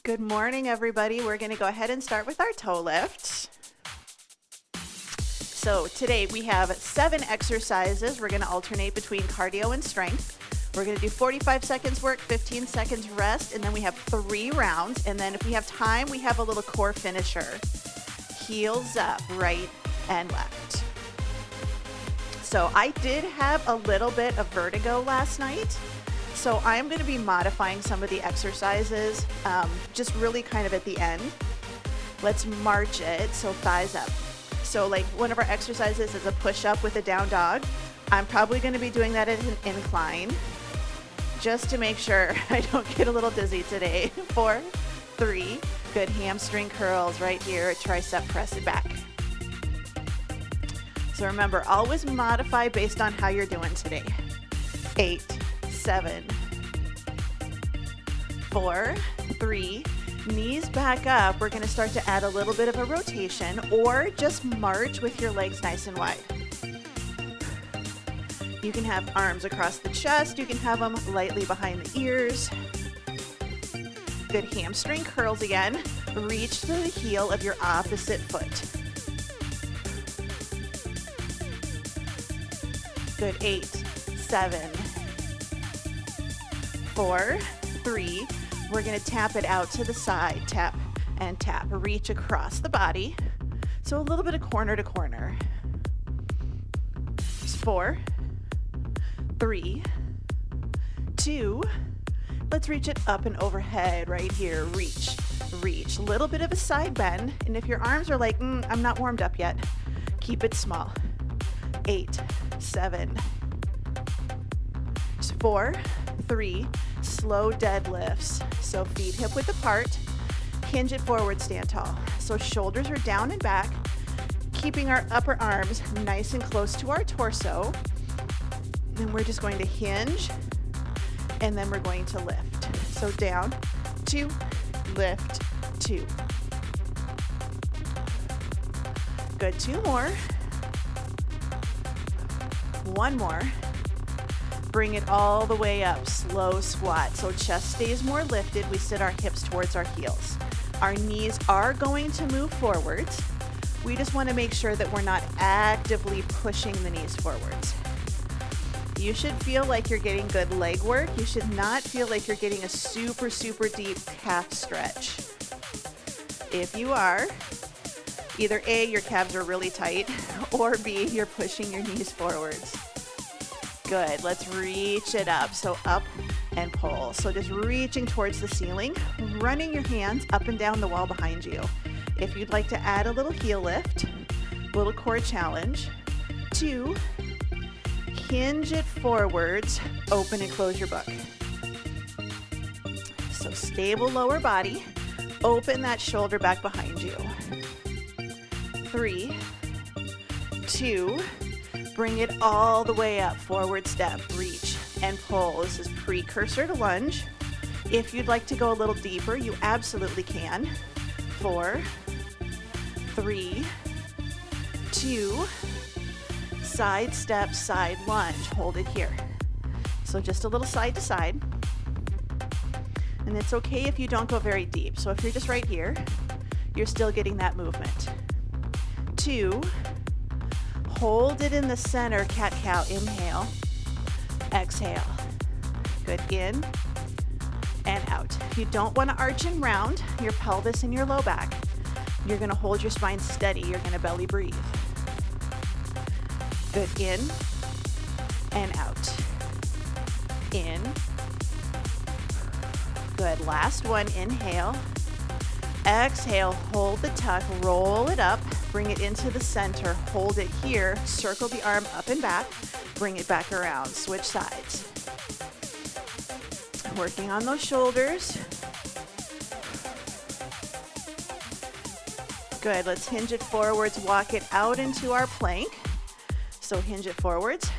Good morning, everybody. We're going to go ahead and start with our toe lift. So today we have 7 exercises. We're going to alternate between cardio and strength. We're going to do 45 seconds work, 15 seconds rest, and then we have 3 rounds. And then if we have time, we have a little core finisher. Heels up, right and left. So I did have a little bit of vertigo last night. So I'm going to be modifying some of the exercises, just really kind of at the end. Let's march it, so thighs up. So like one of our exercises is a push-up with a down dog. I'm probably going to be doing that at an incline, just to make sure I don't get a little dizzy today. 4, 3, good hamstring curls right here, tricep press it back. So remember, always modify based on how you're doing today. 8, 7, 4, 3, knees back up. We're going to start to add a little bit of a rotation or just march with your legs nice and wide. You can have arms across the chest. You can have them lightly behind the ears. Good hamstring curls again. Reach to the heel of your opposite foot. Good, 8, 7, 4, 3. We're going to tap it out to the side. Tap and tap. Reach across the body. So a little bit of corner to corner. 4, 3, 2. Let's reach it up and overhead right here. Reach, reach. A little bit of a side bend. And if your arms are like, I'm not warmed up yet, keep it small. 8, 7, 4, 3, slow deadlifts. So feet hip width apart, hinge it forward, stand tall. So shoulders are down and back, keeping our upper arms nice and close to our torso. And we're just going to hinge, and then we're going to lift. So down, 2, lift, 2. Good, 2 more. 1 more. Bring it all the way up, slow squat. So chest stays more lifted. We sit our hips towards our heels. Our knees are going to move forwards. We just want to make sure that we're not actively pushing the knees forwards. You should feel like you're getting good leg work. You should not feel like you're getting a super, super deep calf stretch. If you are, either A, your calves are really tight, or B, you're pushing your knees forwards. Good, let's reach it up. So up and pull. So just reaching towards the ceiling, running your hands up and down the wall behind you. If you'd like to add a little heel lift, little core challenge. 2, hinge it forwards, open and close your book. So stable lower body, open that shoulder back behind you. 3, 2, bring it all the way up, forward step, reach and pull. This is precursor to lunge. If you'd like to go a little deeper, you absolutely can. 4, 3, 2, side step, side lunge. Hold it here. So just a little side to side. And it's okay if you don't go very deep. So if you're just right here, you're still getting that movement. 2, hold it in the center, cat-cow, inhale, exhale. Good, in and out. If you don't want to arch and round your pelvis and your low back, you're going to hold your spine steady. You're going to belly breathe. Good, in and out. In. Good, last one, inhale. Exhale, hold the tuck, roll it up, bring it into the center, hold it here, circle the arm up and back, bring it back around, switch sides. Working on those shoulders. Good, let's hinge it forwards, walk it out into our plank. So hinge it forwards,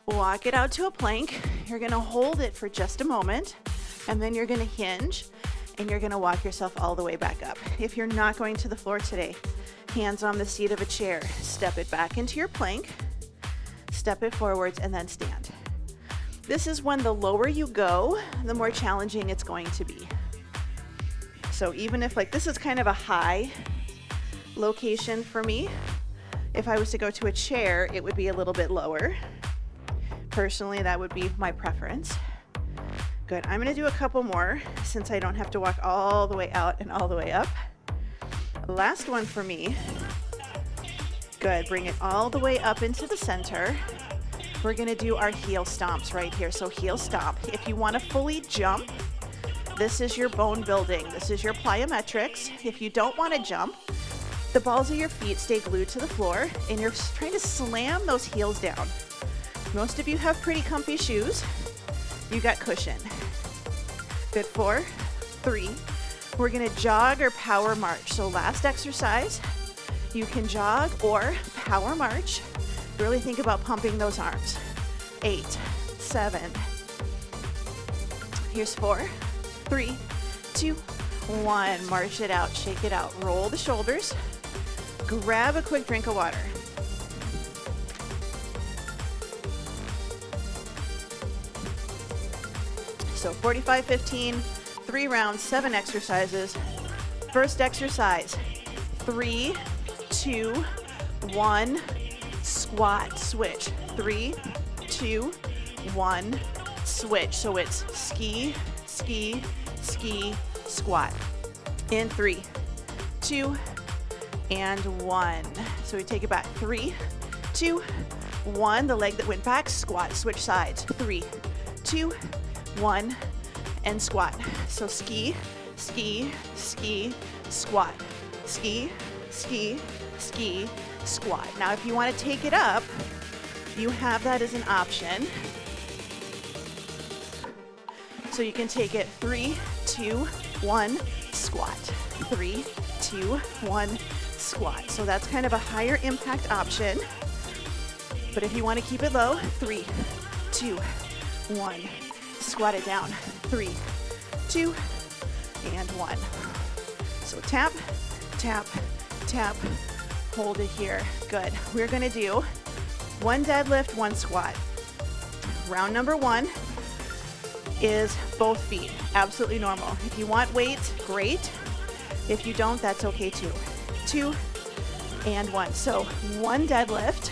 walk it out to a plank. You're gonna hold it for just a moment, and then you're gonna hinge, and you're gonna walk yourself all the way back up. If you're not going to the floor today, hands on the seat of a chair, step it back into your plank, step it forwards, and then stand. This is when the lower you go, the more challenging it's going to be. So even if like this is kind of a high location for me, if I was to go to a chair, it would be a little bit lower. Personally, that would be my preference. Good. I'm going to do a couple more since I don't have to walk all the way out and all the way up. Last one for me. Good. Bring it all the way up into the center. We're going to do our heel stomps right here. So heel stomp. If you want to fully jump, this is your bone building. This is your plyometrics. If you don't want to jump, the balls of your feet stay glued to the floor and you're trying to slam those heels down. Most of you have pretty comfy shoes. You got cushion. Good. 4, 3. We're going to jog or power march. So last exercise, you can jog or power march. Really think about pumping those arms. 8, 7. Here's 4, 3, 2, 1. March it out, shake it out. Roll the shoulders. Grab a quick drink of water. So 45, 15, 3 rounds, 7 exercises. First exercise, 3, 2, 1, squat, switch. 3, 2, 1, switch. So it's ski, ski, ski, squat. In 3, 2, and 1. So we take it back. 3, 2, 1. The leg that went back, squat, switch sides. 3, 2, 1, and squat. So ski, ski, ski, squat. Ski, ski, ski, squat. Now if you want to take it up, you have that as an option. So you can take it 3, 2, 1, squat. 3, 2, 1, squat. So that's kind of a higher impact option. But if you want to keep it low, 3, 2, 1, squat it down. 3, 2, and 1. So tap, tap, tap, hold it here. Good. We're going to do 1 deadlift, 1 squat. Round number 1 is both feet. Absolutely normal. If you want weights, great. If you don't, that's okay too. 2 and 1. So 1 deadlift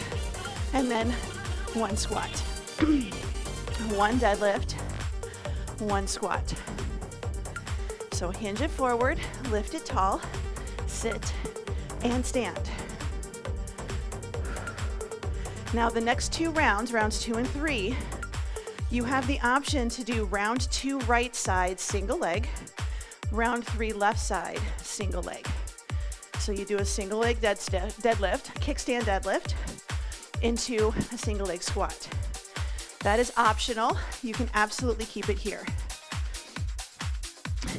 and then 1 squat. 1 deadlift, 1 squat. So hinge it forward, lift it tall, sit and stand. Now the next 2 rounds, rounds 2 and 3, you have the option to do round 2 right side, single leg, round 3 left side, single leg. So you do a single leg deadlift, kickstand deadlift into a single leg squat. That is optional. You can absolutely keep it here.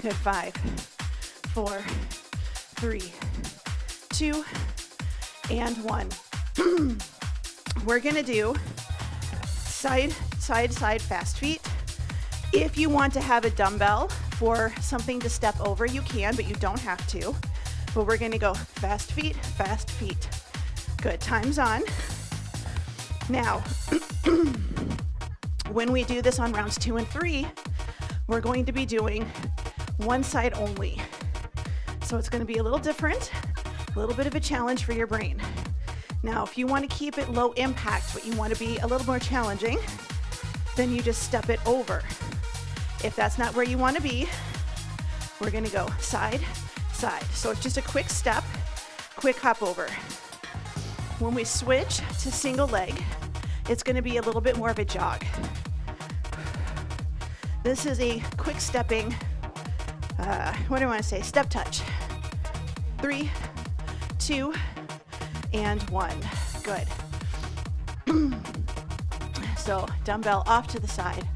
Good. 5, 4, 3, 2, and 1. We're gonna do side, side, side, fast feet. If you want to have a dumbbell for something to step over, you can, but you don't have to. But we're gonna go fast feet, fast feet. Good. Time's on. Now, when we do this on rounds 2 and 3, we're going to be doing one side only. So it's going to be a little different, a little bit of a challenge for your brain. Now, if you want to keep it low impact, but you want to be a little more challenging, then you just step it over. If that's not where you want to be, we're going to go side, side. So it's just a quick step, quick hop over. When we switch to single leg, it's going to be a little bit more of a jog. This is a quick stepping, what do I want to say? Step touch. 3, 2, and 1. Good. So dumbbell off to the side.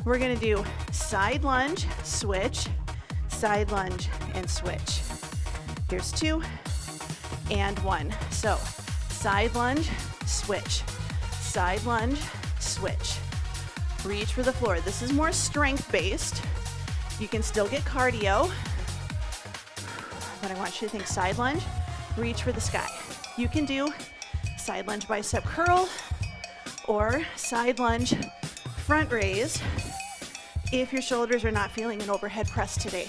We're going to do side lunge, switch, side lunge, and switch. Here's 2 and 1. So side lunge, switch, side lunge, switch. Reach for the floor. This is more strength based. You can still get cardio, but I want you to think side lunge, reach for the sky. You can do side lunge bicep curl or side lunge front raise if your shoulders are not feeling an overhead press today.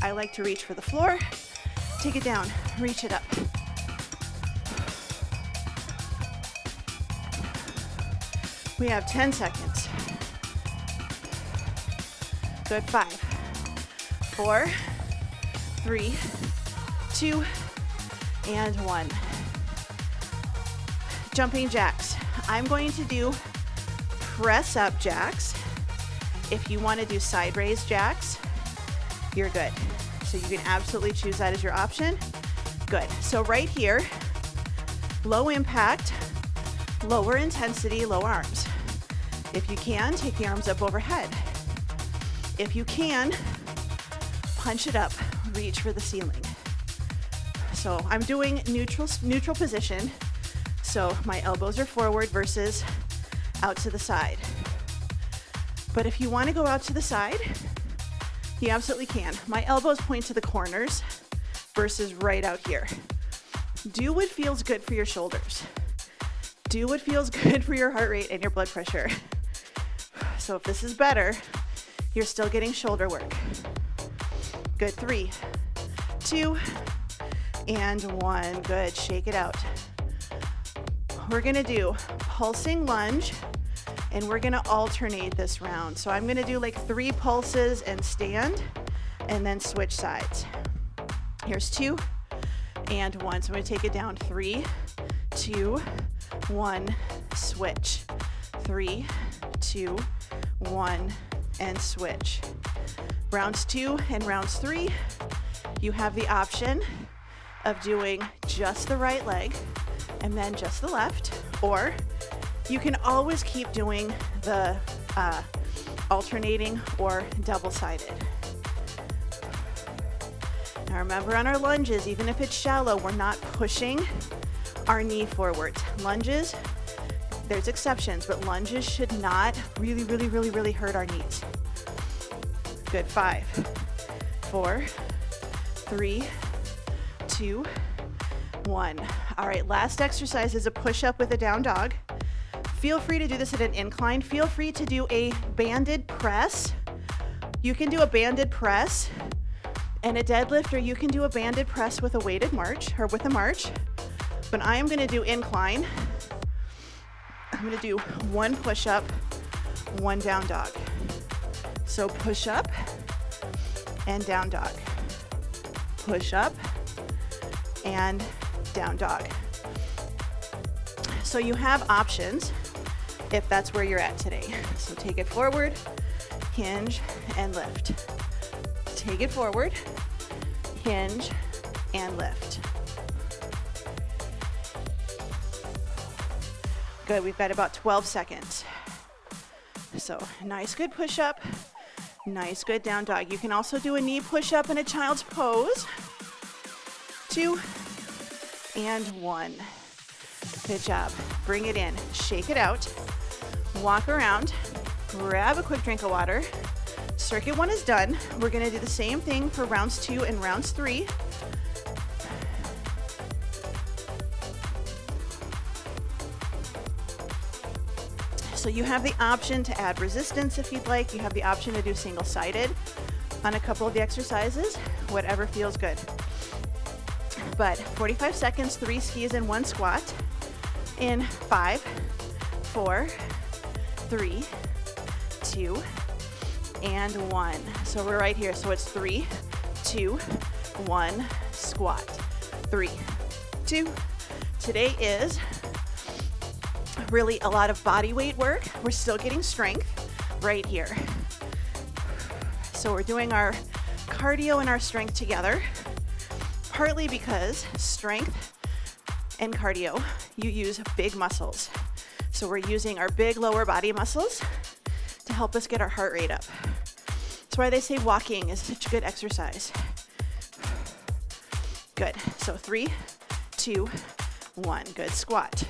I like to reach for the floor, take it down, reach it up. We have 10 seconds. Good, 5, 4, 3, 2, and 1. Jumping jacks. I'm going to do press up jacks. If you want to do side raise jacks, you're good. So you can absolutely choose that as your option. Good. So right here, low impact, lower intensity, low arms. If you can, take the arms up overhead. If you can, punch it up, reach for the ceiling. So I'm doing neutral position. So my elbows are forward versus out to the side. But if you want to go out to the side, you absolutely can. My elbows point to the corners versus right out here. Do what feels good for your shoulders. Do what feels good for your heart rate and your blood pressure. So if this is better, you're still getting shoulder work. Good, 3, 2, and 1. Good, shake it out. We're gonna do pulsing lunge, and we're gonna alternate this round. So I'm gonna do like 3 pulses and stand, and then switch sides. Here's 2 and 1. So I'm gonna take it down. 3, 2, 1, switch. 3, 2, 1, and switch. Rounds 2 and rounds 3, you have the option of doing just the right leg and then just the left, or you can always keep doing the alternating or double-sided. Now remember, on our lunges, even if it's shallow, we're not pushing our knee forward. Lunges, there's exceptions, but lunges should not really hurt our knees. Good, 5, 4, 3, 2, 1. All right, last exercise is a push-up with a down dog. Feel free to do this at an incline. Feel free to do a banded press. You can do a banded press and a deadlift, or you can do a banded press with a weighted march, or with a march. But I am gonna do incline. I'm gonna do 1 push-up, 1 down dog. So push up and down dog. Push up and down dog. So you have options if that's where you're at today. So take it forward, hinge, and lift. Take it forward, hinge, and lift. Good, we've got about 12 seconds. So nice, good push up, nice, good down dog. You can also do a knee push up in a child's pose. 2 and 1. Good job. Bring it in, shake it out, walk around, grab a quick drink of water. Circuit 1 is done. We're gonna do the same thing for rounds 2 and rounds 3. So you have the option to add resistance if you'd like. You have the option to do single-sided on a couple of the exercises, whatever feels good. But 45 seconds, 3 skis and 1 squat in 5, 4, 3, 2, and 1. So we're right here. So it's 3, 2, 1, squat. 3, 2. Today is really a lot of body weight work. We're still getting strength right here. So we're doing our cardio and our strength together, partly because strength and cardio, you use big muscles. So we're using our big lower body muscles to help us get our heart rate up. That's why they say walking is such a good exercise. Good. So 3, 2, 1. Good. Squat.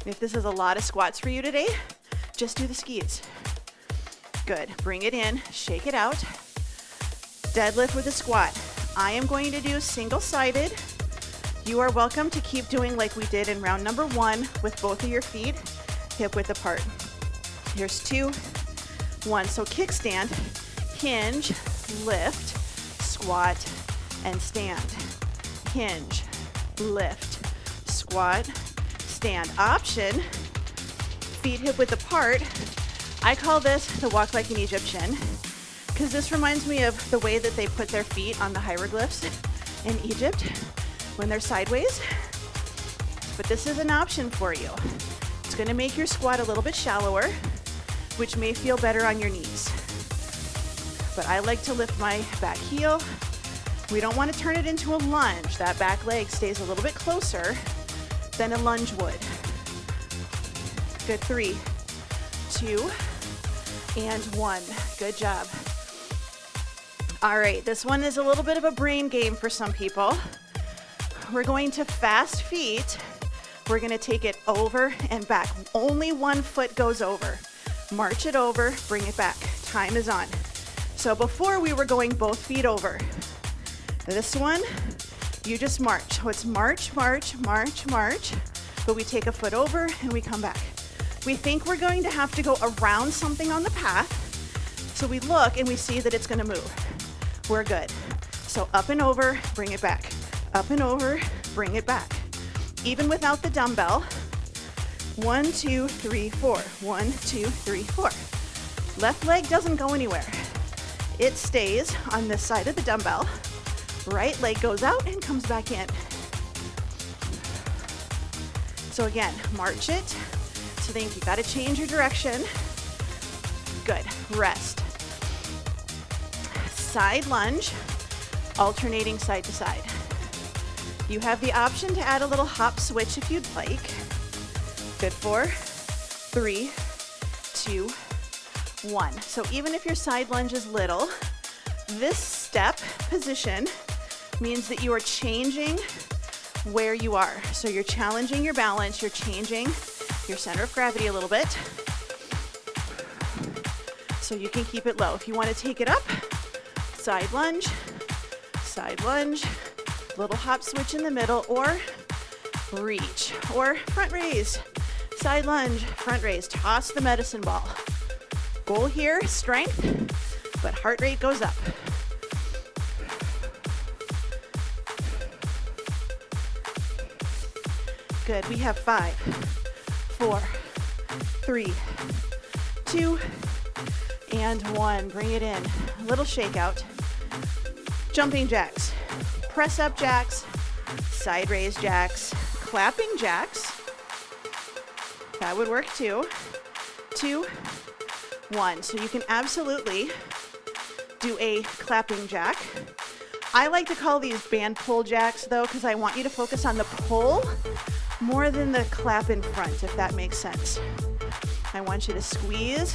If this is a lot of squats for you today, just do the skis. Good. Bring it in, shake it out. Deadlift with a squat. I am going to do single-sided. You are welcome to keep doing like we did in round number 1 with both of your feet hip width apart. Here's 2, 1. So kickstand, hinge, lift, squat, and stand. Hinge, lift, squat, stand. Option, feet hip width apart. I call this the walk like an Egyptian because this reminds me of the way that they put their feet on the hieroglyphs in Egypt when they're sideways. But this is an option for you. It's going to make your squat a little bit shallower, which may feel better on your knees. But I like to lift my back heel. We don't want to turn it into a lunge. That back leg stays a little bit closer than a lunge would. Good. 3, 2, and 1. Good job. All right, this one is a little bit of a brain game for some people. We're going to fast feet. We're going to take it over and back. Only one foot goes over. March it over, bring it back. Time is on. So before we were going both feet over. This one, you just march. So it's march, march, march, march, but we take a foot over and we come back. We think we're going to have to go around something on the path, so we look and we see that it's going to move. We're good. So up and over, bring it back. Up and over, bring it back. Even without the dumbbell. 1, 2, 3, 4. 1, 2, 3, 4. Left leg doesn't go anywhere. It stays on this side of the dumbbell. Right leg goes out and comes back in. So again, march it. So then you gotta change your direction. Good, rest. Side lunge, alternating side to side. You have the option to add a little hop switch if you'd like. Good. 4, 3, 2, 1. So even if your side lunge is little, this step position means that you are changing where you are. So you're challenging your balance, you're changing your center of gravity a little bit. So you can keep it low. If you want to take it up, side lunge, little hop switch in the middle, or reach, or front raise, side lunge, front raise, toss the medicine ball. Goal here, strength, but heart rate goes up. Good, we have 5, 4, 3, 2, and 1. Bring it in. A little shakeout. Jumping jacks, press up jacks, side raise jacks, clapping jacks. That would work too. 2, 1. So you can absolutely do a clapping jack. I like to call these band pull jacks though, because I want you to focus on the pull more than the clap in front, if that makes sense. I want you to squeeze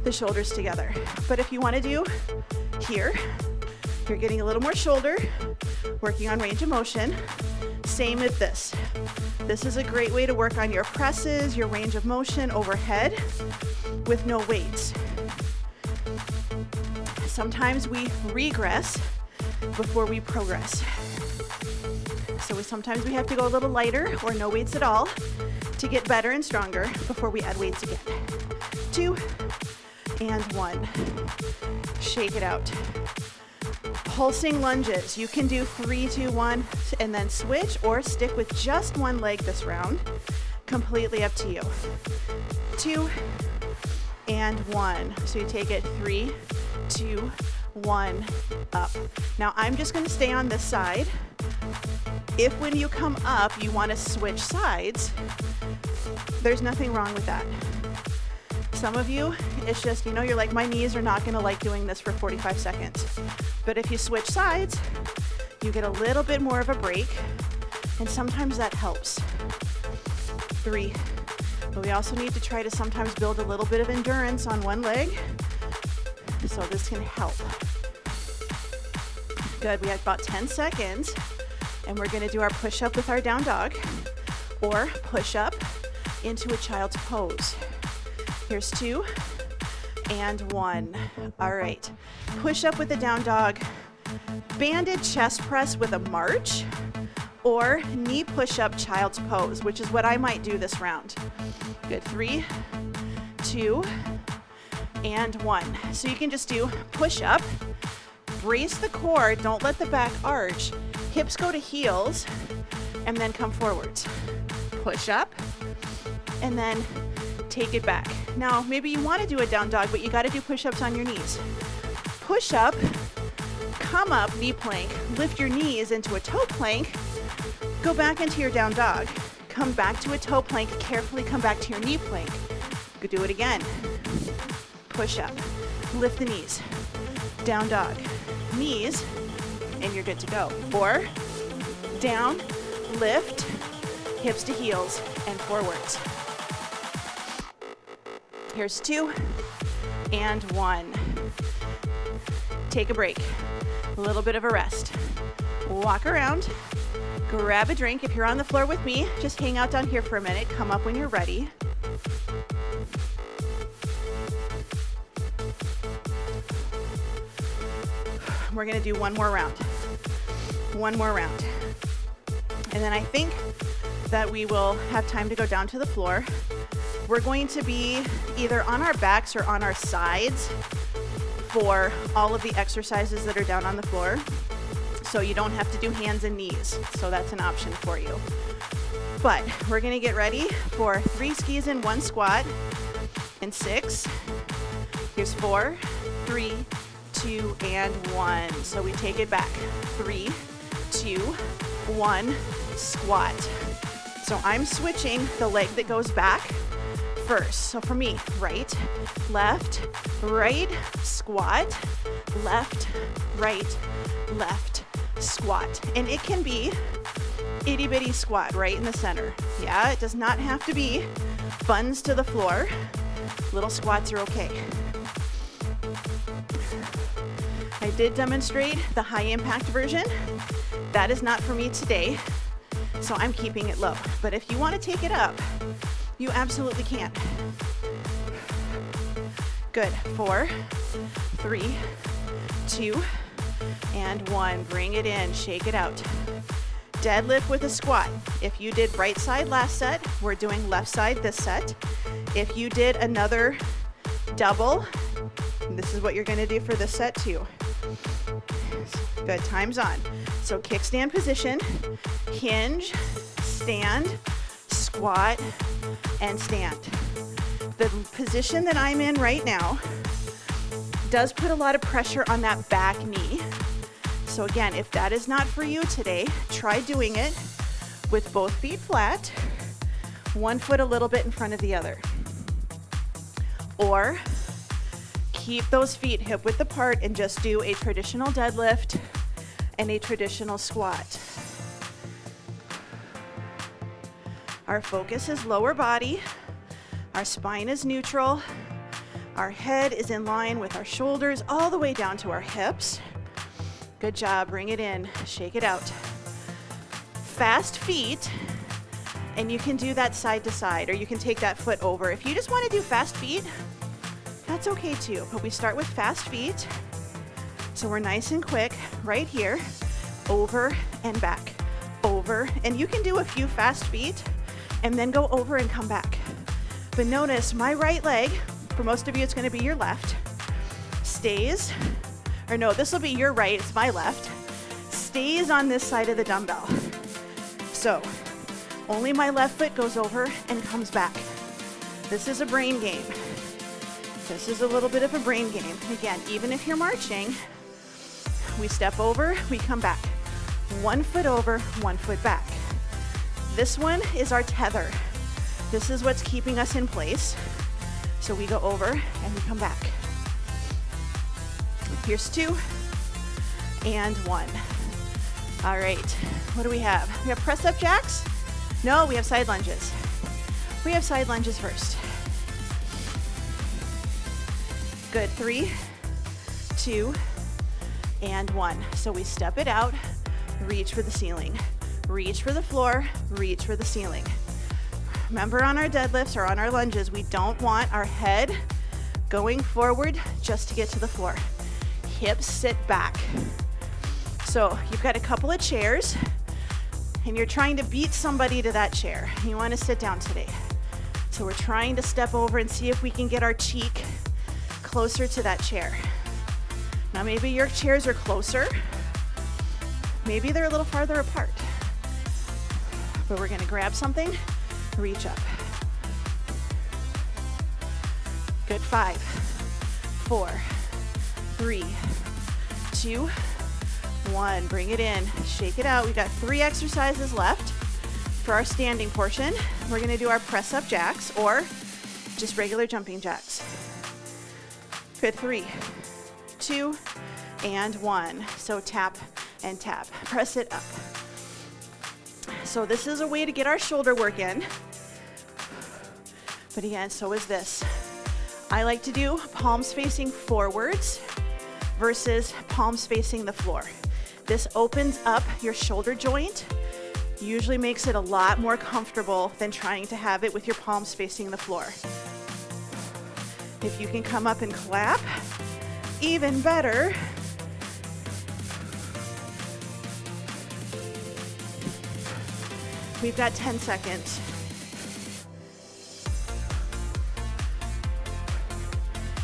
the shoulders together. But if you want to do here, you're getting a little more shoulder, working on range of motion. Same with this. This is a great way to work on your presses, your range of motion overhead with no weights. Sometimes we regress before we progress. So sometimes we have to go a little lighter or no weights at all to get better and stronger before we add weights again. 2 and 1. Shake it out. Pulsing lunges. You can do 3, 2, 1 and then switch, or stick with just one leg this round. Completely up to you. 2 and 1. So you take it 3, 2, 1, up. Now I'm just going to stay on this side. If when you come up you want to switch sides, there's nothing wrong with that. Some of you, it's just, you're like, my knees are not going to like doing this for 45 seconds. But if you switch sides, you get a little bit more of a break, and sometimes that helps. 3. But we also need to try to sometimes build a little bit of endurance on one leg, so this can help. Good, we have about 10 seconds, and we're going to do our push-up with our down dog, or push-up into a child's pose. Here's 2 and 1. All right, push-up with the down dog, banded chest press with a march, or knee push-up child's pose, which is what I might do this round. Good, 3, 2, and 1. So you can just do push up, brace the core, don't let the back arch, hips go to heels, and then come forwards. Push up, and then take it back. Now, maybe you want to do a down dog, but you got to do push-ups on your knees. Push up, come up, knee plank, lift your knees into a toe plank, go back into your down dog, come back to a toe plank, carefully come back to your knee plank. Go do it again. Push up, lift the knees, down dog, knees, and you're good to go. Or down, lift, hips to heels, and forwards. Here's 2 and 1. Take a break, a little bit of a rest. Walk around, grab a drink. If you're on the floor with me, just hang out down here for a minute. Come up when you're ready. We're gonna do one more round. One more round. And then I think that we will have time to go down to the floor. We're going to be either on our backs or on our sides for all of the exercises that are down on the floor. So you don't have to do hands and knees. So that's an option for you. But we're gonna get ready for 3 skis and 1 squat and 6. Here's 4, 3, 2, and 1. So we take it back. 3, 2, 1, squat. So I'm switching the leg that goes back first. So for me, right, squat, left, squat. And it can be itty bitty squat right in the center. Yeah, it does not have to be buns to the floor. Little squats are okay. I did demonstrate the high impact version. That is not for me today, so I'm keeping it low. But if you want to take it up, you absolutely can. Good. 4, 3, 2, and 1. Bring it in, shake it out. Deadlift with a squat. If you did right side last set, we're doing left side this set. If you did another double, this is what you're gonna do for this set too. Good, time's on. So kickstand position, hinge, stand, squat, and stand. The position that I'm in right now does put a lot of pressure on that back knee. So again, if that is not for you today, try doing it with both feet flat, one foot a little bit in front of the other. Or keep those feet hip width apart and just do a traditional deadlift and a traditional squat. Our focus is lower body. Our spine is neutral. Our head is in line with our shoulders all the way down to our hips. Good job, bring it in, shake it out. Fast feet, and you can do that side to side, or you can take that foot over. If you just want to do fast feet, that's okay too, but we start with fast feet. So we're nice and quick right here, over and back, over, and you can do a few fast feet and then go over and come back. But notice my right leg, for most of you it's gonna be your left, stays, or no, this will be your right, it's my left, stays on this side of the dumbbell. So only my left foot goes over and comes back. This is a brain game. This is a little bit of a brain game. Again, even if you're marching, we step over, we come back. 1 foot over, 1 foot back. This one is our tether. This is what's keeping us in place. So we go over and we come back. Here's 2 and 1. All right, what do we have? We have press up jacks? No, we have side lunges. We have side lunges first. Good, 3, 2, and 1. So we step it out, reach for the ceiling, reach for the floor, reach for the ceiling. Remember, on our deadlifts or on our lunges, we don't want our head going forward just to get to the floor. Hips sit back. So you've got a couple of chairs and you're trying to beat somebody to that chair. You want to sit down today. So we're trying to step over and see if we can get our cheek closer to that chair. Now maybe your chairs are closer. Maybe they're a little farther apart. But we're gonna grab something, reach up. Good, 5, 4, 3, 2, 1. Bring it in, shake it out. We've got 3 exercises left for our standing portion. We're gonna do our press up jacks or just regular jumping jacks. Good, 3, 2, and 1. So tap and tap, press it up. So this is a way to get our shoulder work in. But again, so is this. I like to do palms facing forwards versus palms facing the floor. This opens up your shoulder joint, usually makes it a lot more comfortable than trying to have it with your palms facing the floor. If you can come up and clap, even better. We've got 10 seconds.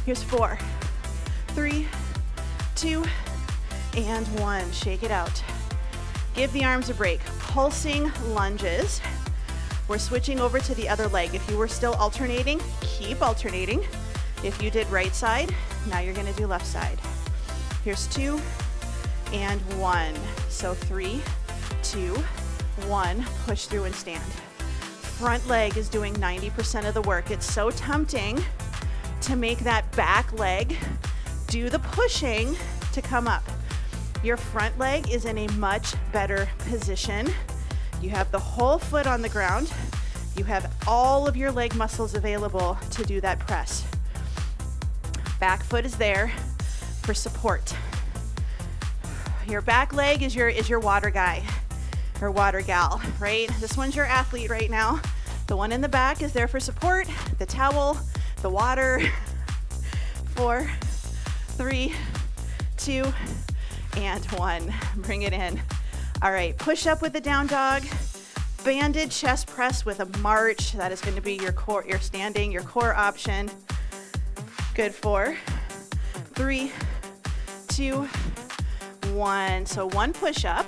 Here's 4, 3, 2, and 1. Shake it out. Give the arms a break. Pulsing lunges. We're switching over to the other leg. If you were still alternating, keep alternating. If you did right side, now you're gonna do left side. Here's 2 and 1. So 3, 2, 1. Push through and stand. Front leg is doing 90% of the work. It's so tempting to make that back leg do the pushing to come up. Your front leg is in a much better position. You have the whole foot on the ground. You have all of your leg muscles available to do that press. Back foot is there for support. Your back leg is your water guy or water gal, right? This one's your athlete right now. The one in the back is there for support, the towel, the water. 4, 3, 2, and 1. Bring it in. All right, push up with the down dog. Banded chest press with a march. That is going to be your core, your standing, your core option. Good. 4, 3, 2, 1. So 1 push up.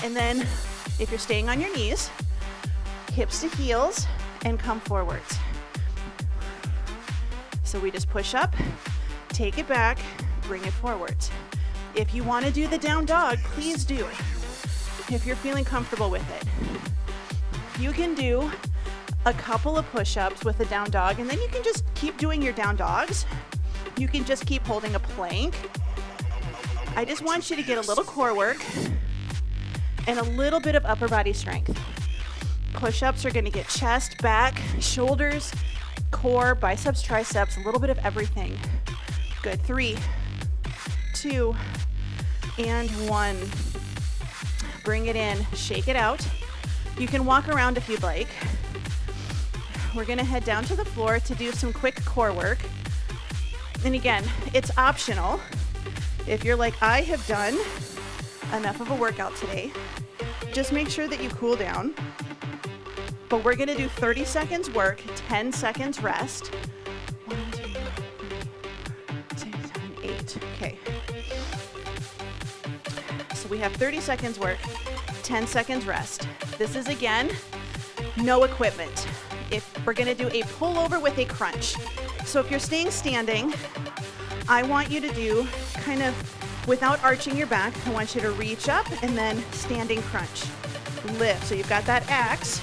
And then if you're staying on your knees, hips to heels and come forwards. So we just push up, take it back, bring it forwards. If you want to do the down dog, please do, if you're feeling comfortable with it. You can do a couple of push-ups with the down dog, and then you can just keep doing your down dogs. You can just keep holding a plank. I just want you to get a little core work and a little bit of upper body strength. Push-ups are going to get chest, back, shoulders, core, biceps, triceps, a little bit of everything. Good. 3, 2, and 1. Bring it in, shake it out. You can walk around if you'd like. We're gonna head down to the floor to do some quick core work. And again, it's optional. If you're like, I have done enough of a workout today, just make sure that you cool down. But we're gonna do 30 seconds work, 10 seconds rest. 1, 2, 3, 6, 7, 8. Okay. So we have 30 seconds work, 10 seconds rest. This is, again, no equipment. If we're gonna do a pullover with a crunch. So if you're staying standing, I want you to do kind of, without arching your back, I want you to reach up and then standing crunch. Lift. So you've got that axe.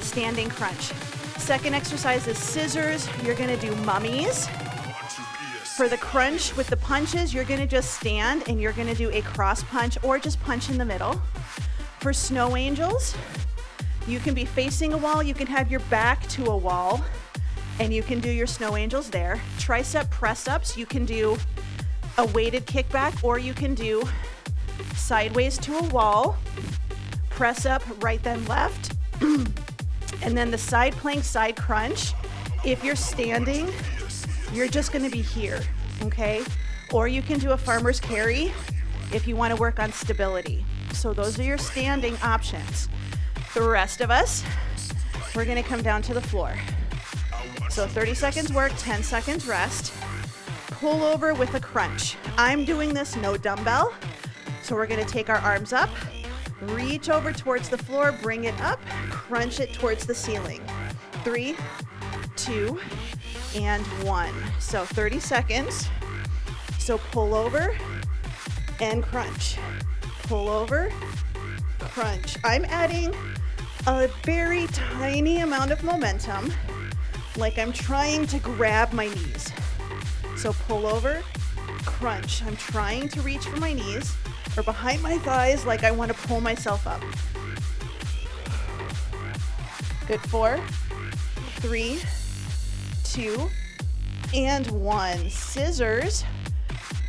Standing crunch. Second exercise is scissors. You're gonna do mummies. For the crunch with the punches, you're gonna just stand and you're gonna do a cross punch or just punch in the middle. For snow angels, you can be facing a wall, you can have your back to a wall, and you can do your snow angels there. Tricep press ups, you can do a weighted kickback, or you can do sideways to a wall, press up, right then left. And then the side plank side crunch, if you're standing, you're just gonna be here, okay? Or you can do a farmer's carry if you wanna work on stability. So those are your standing options. The rest of us, we're gonna come down to the floor. So 30 seconds work, 10 seconds rest. Pullover with a crunch. I'm doing this no dumbbell. So we're gonna take our arms up, reach over towards the floor, bring it up, crunch it towards the ceiling. 3, 2, and 1. So 30 seconds. So pull over and crunch. Pull over, crunch. I'm adding a very tiny amount of momentum, like I'm trying to grab my knees. So pull over, crunch. I'm trying to reach for my knees or behind my thighs like I want to pull myself up. Good. 4, 3, 2, and 1. Scissors.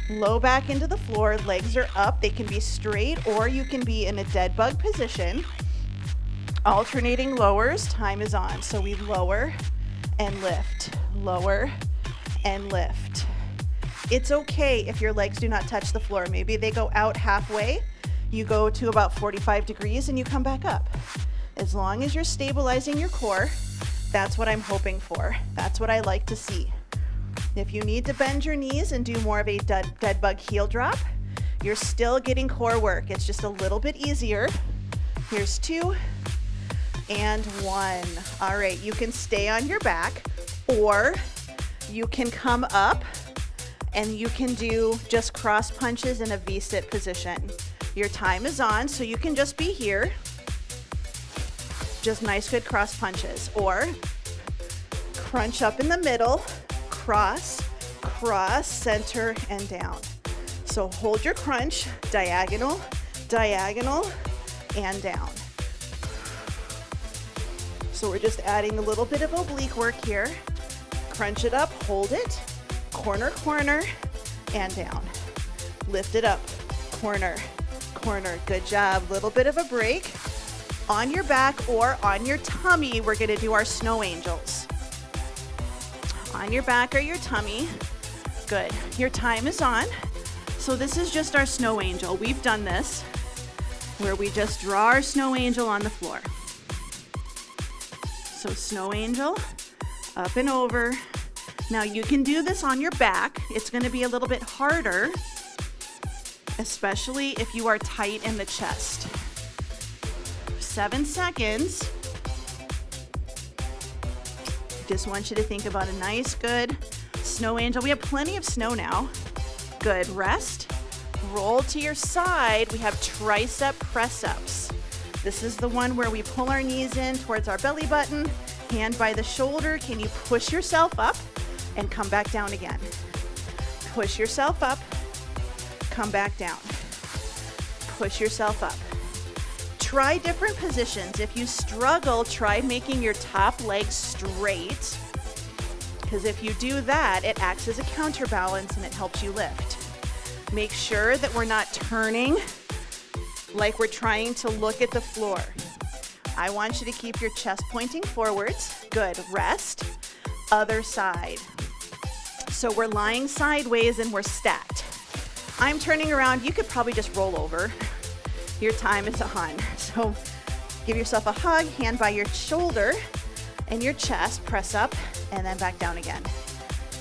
Low back into the floor, legs are up. They can be straight or you can be in a dead bug position. Alternating lowers, time is on. So we lower and lift, lower and lift. It's okay if your legs do not touch the floor. Maybe they go out halfway, you go to about 45 degrees and you come back up. As long as you're stabilizing your core, that's what I'm hoping for. That's what I like to see. If you need to bend your knees and do more of a dead bug heel drop, you're still getting core work. It's just a little bit easier. Here's 2 and 1. All right, you can stay on your back or you can come up and you can do just cross punches in a V-sit position. Your time is on, so you can just be here. Just nice, good cross punches. Or crunch up in the middle, cross, cross, center, and down. So hold your crunch, diagonal, diagonal, and down. So we're just adding a little bit of oblique work here. Crunch it up, hold it, corner, corner, and down. Lift it up, corner, corner. Good job. Little bit of a break. On your back or on your tummy, we're gonna do our snow angels. On your back or your tummy. Good. Your time is on. So this is just our snow angel. We've done this where we just draw our snow angel on the floor. So snow angel, up and over. Now you can do this on your back. It's going to be a little bit harder, especially if you are tight in the chest. 7 seconds. Just want you to think about a nice, good snow angel. We have plenty of snow now. Good. Rest. Roll to your side. We have tricep press ups. This is the one where we pull our knees in towards our belly button, hand by the shoulder. Can you push yourself up and come back down again? Push yourself up, come back down. Push yourself up. Try different positions. If you struggle, try making your top leg straight, because if you do that, it acts as a counterbalance and it helps you lift. Make sure that we're not turning like we're trying to look at the floor. I want you to keep your chest pointing forwards. Good. Rest. Other side. So we're lying sideways and we're stacked. I'm turning around. You could probably just roll over. Your time is on. So give yourself a hug, hand by your shoulder and your chest, press up and then back down again.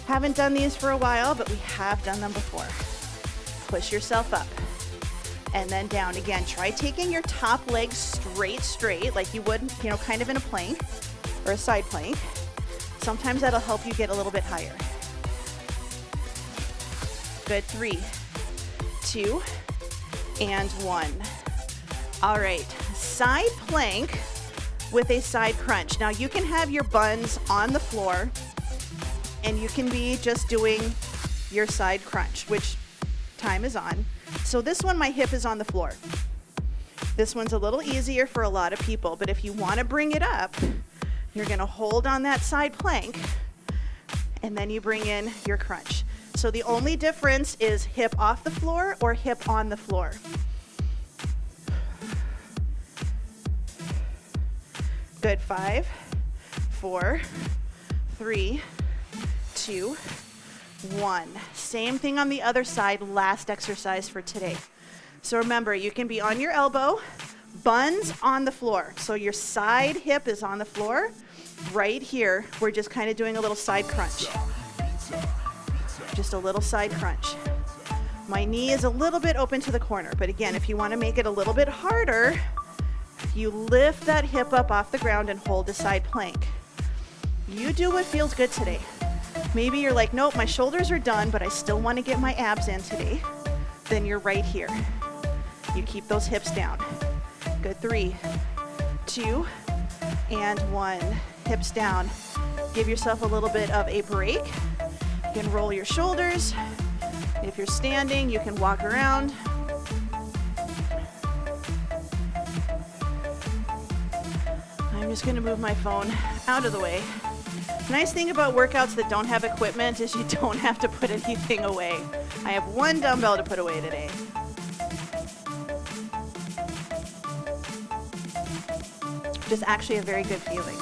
Haven't done these for a while, but we have done them before. Push yourself up and then down again. Try taking your top leg straight like you would, kind of in a plank or a side plank. Sometimes that'll help you get a little bit higher. Good. 3, 2, and 1. All right, side plank with a side crunch. Now you can have your buns on the floor and you can be just doing your side crunch, which time is on. So this one, my hip is on the floor. This one's a little easier for a lot of people, but if you want to bring it up, you're going to hold on that side plank and then you bring in your crunch. So the only difference is hip off the floor or hip on the floor. Good. 5, 4, 3, 2, 1. Same thing on the other side, last exercise for today. So remember, you can be on your elbow, buns on the floor. So your side hip is on the floor. Right here, we're just kind of doing a little side crunch. Just a little side crunch. My knee is a little bit open to the corner, but again, if you want to make it a little bit harder, you lift that hip up off the ground and hold the side plank. You do what feels good today. Maybe you're like, nope, my shoulders are done, but I still want to get my abs in today. Then you're right here. You keep those hips down. Good. 3, 2, and 1. Hips down. Give yourself a little bit of a break. You can roll your shoulders. If you're standing, you can walk around. I'm just going to move my phone out of the way. Nice thing about workouts that don't have equipment is you don't have to put anything away. I have one dumbbell to put away today. Just actually a very good feeling.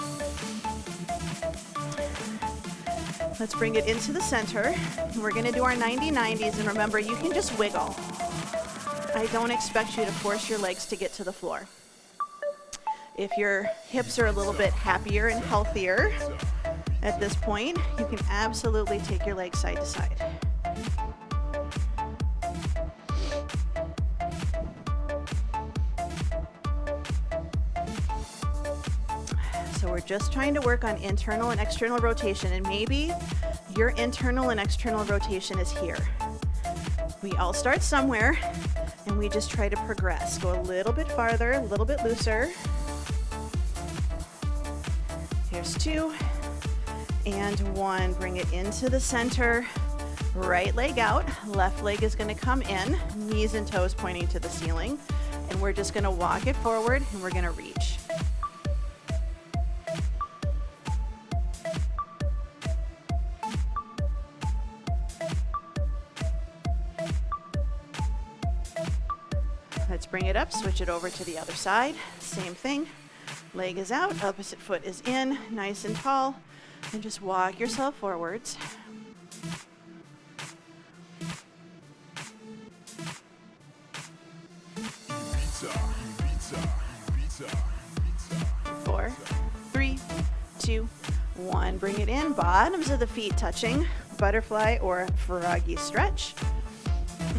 Let's bring it into the center. We're going to do our 90-90s, and remember, you can just wiggle. I don't expect you to force your legs to get to the floor. If your hips are a little bit happier and healthier at this point, you can absolutely take your legs side to side. So we're just trying to work on internal and external rotation, and maybe your internal and external rotation is here. We all start somewhere, and we just try to progress. Go a little bit farther, a little bit looser. Here's 2 and 1. Bring it into the center. Right leg out, left leg is going to come in, knees and toes pointing to the ceiling, and we're just going to walk it forward, and we're going to reach. 'Let's bring it up, switch it over to the other side. Same thing. Leg is out, opposite foot is in, nice and tall, and just walk yourself forwards. Four, 3, 2, 1. Bring it in, bottoms of the feet touching, butterfly or froggy stretch.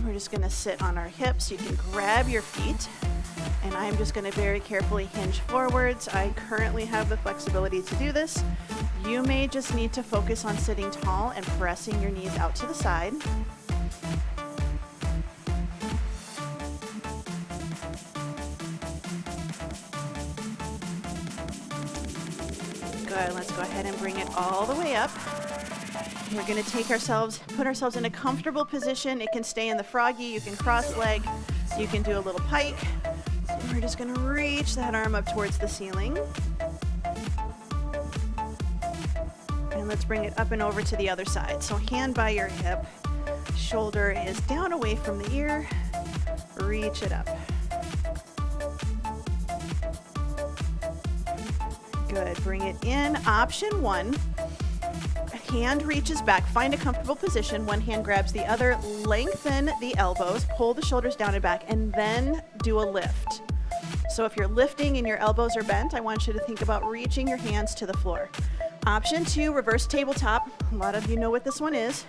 We're just going to sit on our hips. You can grab your feet, and I'm just going to very carefully hinge forwards. I currently have the flexibility to do this. You may just need to focus on sitting tall and pressing your knees out to the side. Good. Let's go ahead and bring it all the way up. We're going to put ourselves in a comfortable position. It can stay in the froggy. You can cross leg. You can do a little pike. We're just going to reach that arm up towards the ceiling. And let's bring it up and over to the other side. So hand by your hip. Shoulder is down away from the ear. Reach it up. Good. Bring it in. Option 1. Hand reaches back, find a comfortable position. One hand grabs the other, lengthen the elbows, pull the shoulders down and back, and then do a lift. So if you're lifting and your elbows are bent, I want you to think about reaching your hands to the floor. Option 2, reverse tabletop. A lot of you know what this one is.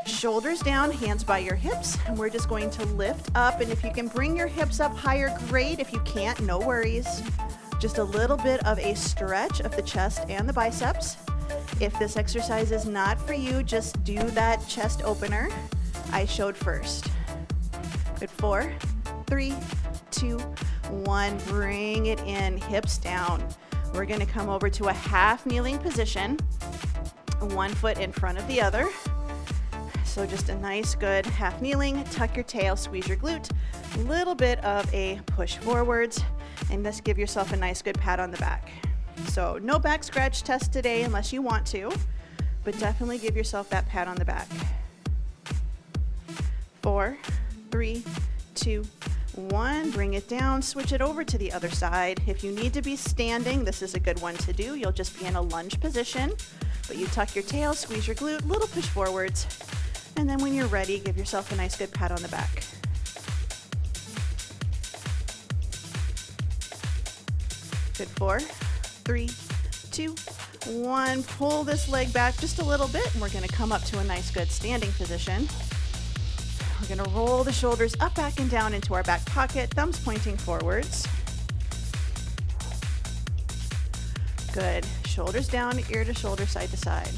Shoulders down, hands by your hips, and we're just going to lift up. And if you can bring your hips up higher, great. If you can't, no worries. Just a little bit of a stretch of the chest and the biceps. If this exercise is not for you, just do that chest opener I showed first. Good. 4, 3, 2, 1. Bring it in, hips down. We're going to come over to a half kneeling position, one foot in front of the other. So just a nice good half kneeling. Tuck your tail, squeeze your glute, a little bit of a push forwards, and just give yourself a nice good pat on the back. So no back scratch test today unless you want to, but definitely give yourself that pat on the back. 4, 3, 2, 1. Bring it down, switch it over to the other side. If you need to be standing, this is a good one to do. You'll just be in a lunge position, but you tuck your tail, squeeze your glute, little push forwards, and then when you're ready, give yourself a nice good pat on the back. Good. 4, 3, 2, One, pull this leg back just a little bit, and we're gonna come up to a nice, good standing position. We're gonna roll the shoulders up, back, and down into our back pocket, thumbs pointing forwards. Good. Shoulders down, ear to shoulder, side to side.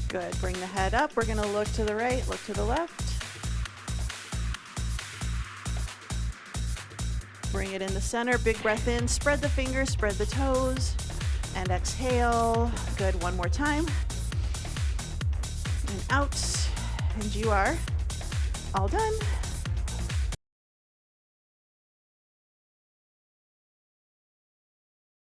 Good. Bring the head up. We're gonna look to the right, look to the left. Bring it in the center, big breath in, spread the fingers, spread the toes, and exhale. Good, one more time. And out, and you are all done.